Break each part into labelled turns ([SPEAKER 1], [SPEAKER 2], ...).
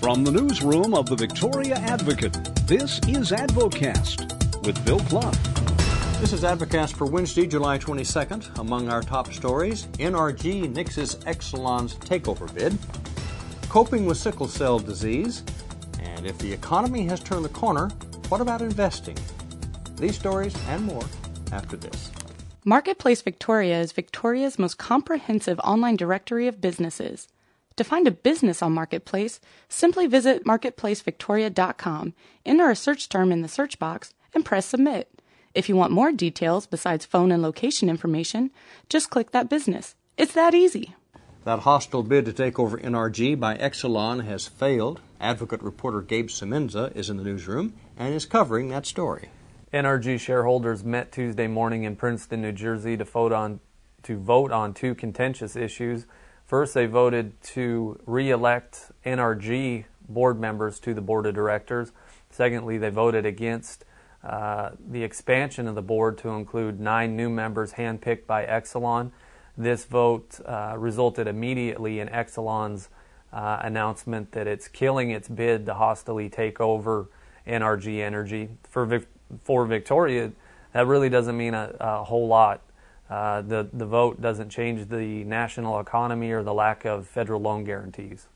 [SPEAKER 1] From the newsroom of the Victoria Advocate, this is Advocast with Bill Clough.
[SPEAKER 2] This is Advocast for Wednesday, July 22nd. Among our top stories, NRG nixes Exelon's takeover bid, coping with sickle cell disease, and if the economy has turned the corner, what about investing? These stories and more after this.
[SPEAKER 3] Marketplace Victoria is Victoria's most comprehensive online directory of businesses. To find a business on Marketplace, simply visit marketplacevictoria.com, enter a search term in the search box, and press Submit. If you want more details besides phone and location information, just click that business. It's that easy.
[SPEAKER 2] That hostile bid to take over NRG by Exelon has failed. Advocate reporter Gabe Semenza is in the newsroom and is covering that story.
[SPEAKER 4] NRG shareholders met Tuesday morning in Princeton, New Jersey to vote on two contentious issues. First, they voted to re-elect NRG board members to the board of directors. Secondly, they voted against the expansion of the board to include 9 new members handpicked by Exelon. This vote resulted immediately in Exelon's announcement that it's killing its bid to hostily take over NRG Energy. For Victoria, that really doesn't mean a whole lot. The vote doesn't change the national economy or the lack of federal loan guarantees.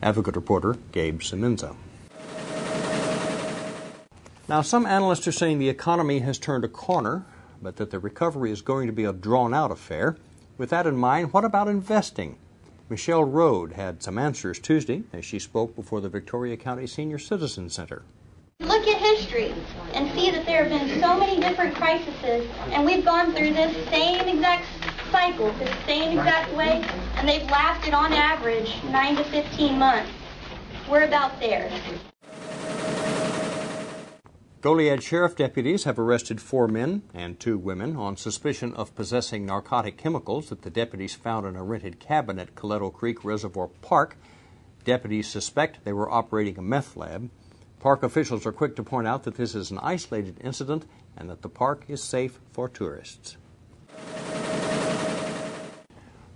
[SPEAKER 2] Advocate reporter Gabe Semenza. Now, some analysts are saying the economy has turned a corner, but that the recovery is going to be a drawn-out affair. With that in mind, what about investing? Michelle Rode had some answers Tuesday as she spoke before the Victoria County Senior Citizen Center.
[SPEAKER 5] Look at history and see that there have been so many different crises, and we've gone through this same exact cycle, the same exact way, and they've lasted on average 9 to 15 months. We're about there.
[SPEAKER 2] Goliad Sheriff deputies have arrested 4 men and 2 women on suspicion of possessing narcotic chemicals that the deputies found in a rented cabin at Coletto Creek Reservoir Park. Deputies suspect they were operating a meth lab. Park officials are quick to point out that this is an isolated incident and that the park is safe for tourists.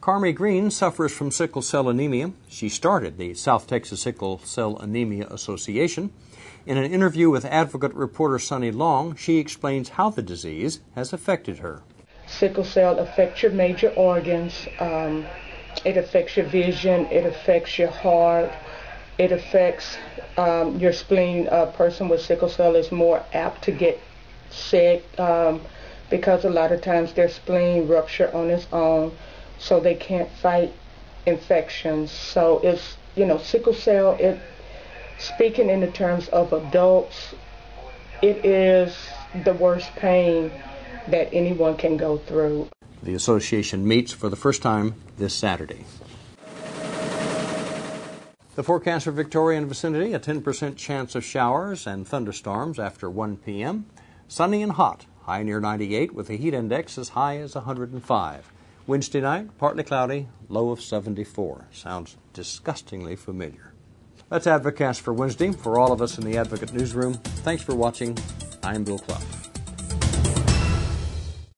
[SPEAKER 2] Carmi Green suffers from sickle cell anemia. She started the South Texas Sickle Cell Anemia Association. In an interview with Advocate reporter Sunny Long, she explains how the disease has affected her.
[SPEAKER 6] Sickle cell affects your major organs. It affects your vision. It affects your heart. It affects your spleen. A person with sickle cell is more apt to get sick because a lot of times their spleen rupture on its own, so they can't fight infections. So it's, sickle cell, speaking in the terms of adults, it is the worst pain that anyone can go through.
[SPEAKER 2] The association meets for the first time this Saturday. The forecast for Victoria and vicinity, a 10% chance of showers and thunderstorms after 1 p.m. Sunny and hot, high near 98 with a heat index as high as 105. Wednesday night, partly cloudy, low of 74. Sounds disgustingly familiar. That's Advocast for Wednesday. For all of us in the Advocate Newsroom, thanks for watching. I'm Bill Clough.